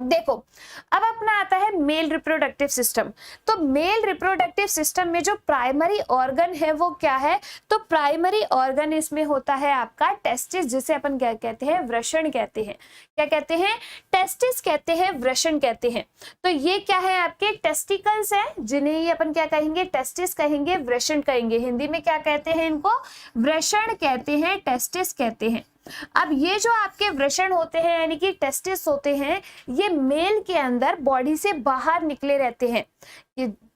देखो, अब अपना आता है मेल रिप्रोडक्टिव सिस्टम। तो मेल रिप्रोडक्टिव सिस्टम में जो प्राइमरी ऑर्गन है वो क्या है? तो प्राइमरी ऑर्गन इसमें होता है आपका टेस्टिस, जिसे अपन क्या कहते हैं? वृषण कहते हैं। क्या कहते हैं? टेस्टिस कहते हैं, वृषण कहते हैं। तो ये क्या है? आपके टेस्टिकल्स है, जिन्हें ये अपन क्या कहेंगे? टेस्टिस कहेंगे, वृषण कहेंगे। हिंदी में क्या कहते हैं इनको? वृषण कहते हैं, टेस्टिस कहते हैं। अब ये जो आपके वृषण होते हैं यानी कि टेस्टिस होते हैं, ये मेल के अंदर बॉडी से बाहर निकले रहते हैं,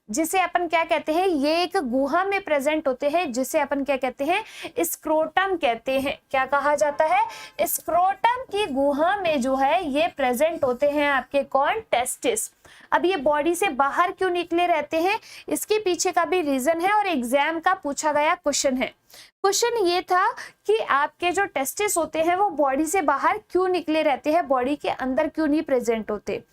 जिसे अपन क्या कहते हैं? ये एक गुहा में प्रेजेंट होते हैं, जिसे अपन क्या कहते हैं? स्क्रोटम कहते हैं। क्या कहा जाता है? स्क्रोटम की गुहा में जो है ये प्रेजेंट होते हैं आपके कौन? टेस्टिस। अब ये बॉडी से बाहर क्यों निकले रहते हैं, इसके पीछे का भी रीजन है और एग्जाम का पूछा गया क्वेश्चन है। क्वेश्चन ये था कि आपके जो टेस्टिस होते हैं वो बॉडी से बाहर क्यों निकले रहते हैं, बॉडी के अंदर क्यों नहीं प्रेजेंट होते।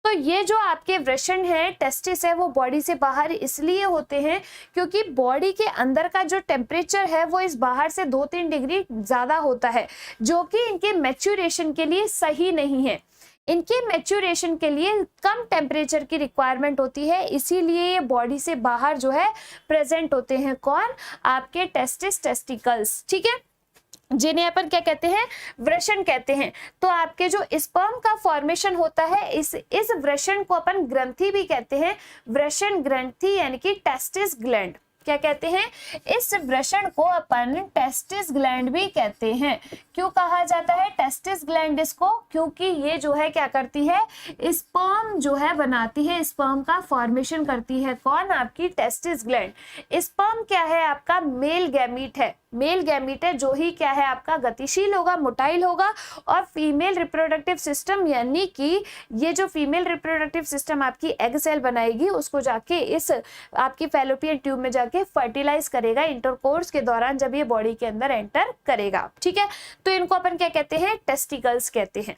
तो ये जो आपके वृषण है, टेस्टिस है, वो बॉडी से बाहर इसलिए होते हैं क्योंकि बॉडी के अंदर का जो टेम्परेचर है वो इस बाहर से 2-3 डिग्री ज्यादा होता है, जो कि इनके मैच्योरेशन के लिए सही नहीं है। इनके मैच्योरेशन के लिए कम टेम्परेचर की रिक्वायरमेंट होती है, इसीलिए ये बॉडी से बाहर जो है प्रेजेंट होते हैं। कौन? आपके टेस्टिस, टेस्टिकल्स। ठीक है, जिन्हें अपन क्या कहते हैं? वृषण कहते हैं। तो आपके जो स्पर्म का फॉर्मेशन होता है, इस वृषण को अपन ग्रंथि भी कहते हैं, वृषण ग्रंथि यानी कि टेस्टिस ग्लैंड। क्या कहते हैं? इस वृषण को अपन टेस्टिस ग्लैंड भी कहते हैं। क्यों कहा जाता है टेस्टिस ग्लैंड इसको? क्योंकि ये जो है क्या करती है? स्पर्म जो है बनाती है, स्पर्म का फॉर्मेशन करती है। कौन? आपकी टेस्टिस ग्लैंड। स्पर्म क्या है? आपका मेल गैमीट है। मेल गैमीट है जो ही क्या है? आपका गतिशील होगा, मोटाइल होगा। और फीमेल रिप्रोडक्टिव सिस्टम यानी कि ये जो फीमेल रिप्रोडक्टिव सिस्टम आपकी एग सेल बनाएगी, उसको जाके इस आपकी फैलोपियन ट्यूब में जाके फर्टिलाइज करेगा इंटरकोर्स के दौरान, जब ये बॉडी के अंदर एंटर करेगा। ठीक है, तो इनको अपन क्या कहते हैं? टेस्टिकल्स कहते हैं।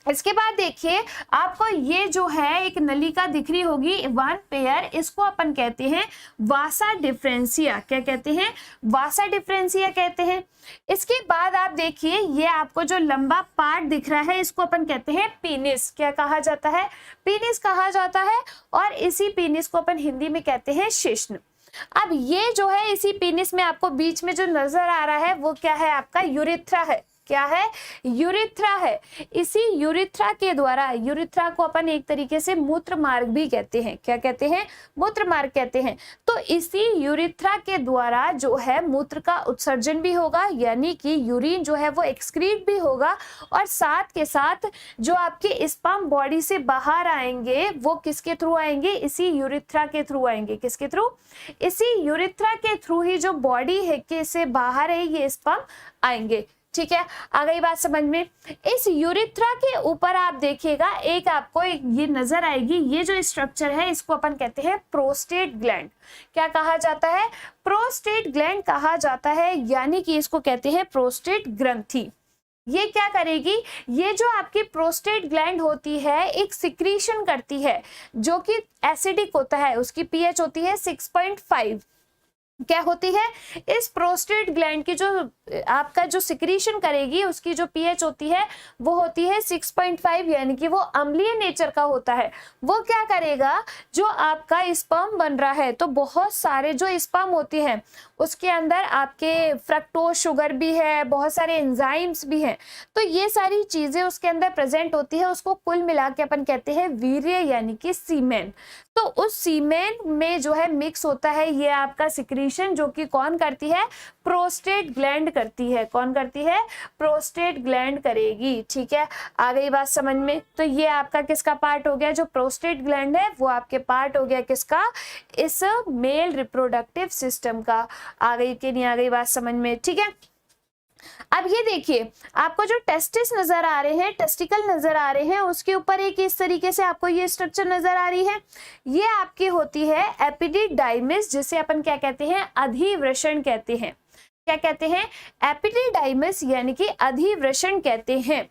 इसके बाद देखिए, आपको ये जो है एक नलिका दिख रही होगी, वन पेयर, इसको अपन कहते हैं वासा डिफरेंशिया। क्या कहते हैं? वासा डिफरेंशिया कहते हैं। इसके बाद आप देखिए, ये आपको जो लंबा पार्ट दिख रहा है, इसको अपन कहते हैं पीनिस। क्या कहा जाता है? पीनिस कहा जाता है। और इसी पीनिस को अपन हिंदी में कहते हैं शिश्न। अब ये जो है, इसी पीनिस में आपको बीच में जो नजर आ रहा है वो क्या है? आपका यूरिथ्रा है। क्या है? यूरिथ्रा है। इसी यूरिथ्रा के द्वारा, यूरिथ्रा को अपन एक तरीके से मूत्र मार्ग भी कहते हैं। क्या कहते हैं? मूत्र मार्ग कहते हैं। तो इसी यूरिथ्रा के द्वारा जो है मूत्र का उत्सर्जन भी होगा, यानी कि यूरिन जो है वो एक्सक्रीट भी होगा। और साथ के साथ जो आपके स्पर्म बॉडी से बाहर आएंगे वो किसके थ्रू आएंगे? इसी यूरिथ्रा के थ्रू आएंगे। किसके थ्रू? इसी यूरिथ्रा के थ्रू ही जो बॉडी है के से बाहर है ये स्पर्म आएंगे। ठीक है, आ गई बात समझ में। इस यूरिथ्रा के ऊपर आप देखिएगा, एक आपको ये नजर आएगी, ये जो स्ट्रक्चर है इसको अपन कहते हैं प्रोस्टेट ग्लैंड। क्या कहा जाता है? प्रोस्टेट ग्लैंड कहा जाता है, यानी कि इसको कहते हैं प्रोस्टेट ग्रंथि। ये क्या करेगी? ये जो आपकी प्रोस्टेट ग्लैंड होती है एक सिक्रीशन करती है जो कि एसिडिक होता है, उसकी पीएच होती है 6.5। क्या होती है? इस प्रोस्टेट ग्लैंड की जो आपका जो सिक्रीशन करेगी उसकी जो पीएच होती है वो होती है 6.5, यानी कि वो अम्लीय नेचर का होता है। वो क्या करेगा? जो आपका स्पर्म बन रहा है, तो बहुत सारे जो स्पर्म होती हैं उसके अंदर आपके फ्रक्टोज शुगर भी है, बहुत सारे एंजाइम्स भी हैं। तो ये सारी चीजें उसके अंदर प्रेजेंट होती है, उसको कुल मिला के अपन कहते हैं वीर्य यानी कि सीमेन। तो उस सीमेन में जो है मिक्स होता है ये आपका सिक्रीशन, जो कि कौन करती है? प्रोस्टेट ग्लैंड करती है। कौन करती है? प्रोस्टेट ग्लैंड करेगी। ठीक है, आ गई बात समझ में। तो ये आपका किसका पार्ट हो गया? जो प्रोस्टेट ग्लैंड है वो आपके पार्ट हो गया किसका? इस मेल रिप्रोडक्टिव सिस्टम का। आ गई कि नहीं आ गई बात समझ में? ठीक है, अब ये देखिए, आपको जो टेस्टिस नजर आ रहे हैं, टेस्टिकल नजर आ रहे हैं, उसके ऊपर एक इस तरीके से आपको ये स्ट्रक्चर नजर आ रही है। ये आपकी होती है एपिडिडाइमिस, जिसे अपन क्या कहते हैं? अधिवृषण कहते हैं। क्या कहते हैं? एपिडिडाइमिस यानी कि अधिवृषण कहते हैं।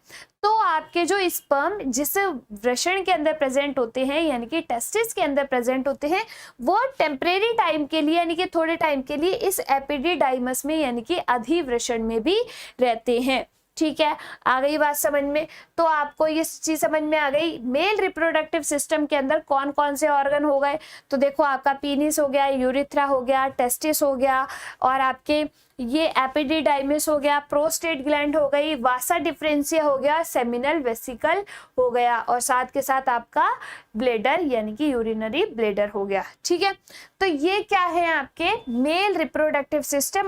तो आपके जो स्पर्म जिस वृषण के अंदर प्रेजेंट होते हैं, यानी कि टेस्टिस के अंदर प्रेजेंट होते हैं, वो टेम्परेरी टाइम के लिए यानी कि थोड़े टाइम के लिए इस एपिडिडाइमस में यानी कि अधिवृषण में भी रहते हैं। ठीक है, आ गई बात समझ में। तो आपको ये चीज समझ में आ गई मेल रिप्रोडक्टिव सिस्टम के अंदर कौन कौन से ऑर्गन हो गए। तो देखो आपका पीनिस हो गया, यूरिथ्रा हो गया, टेस्टिस हो गया, और आपके ये एपिडिडाइमिस हो गया, प्रोस्टेट ग्लैंड हो गई, वासा डिफरेंशिया हो गया, सेमिनल वेसिकल हो गया, और साथ के साथ आपका ब्लेडर यानी कि यूरिनरी ब्लेडर हो गया। ठीक है, तो ये क्या है आपके मेल रिप्रोडक्टिव सिस्टम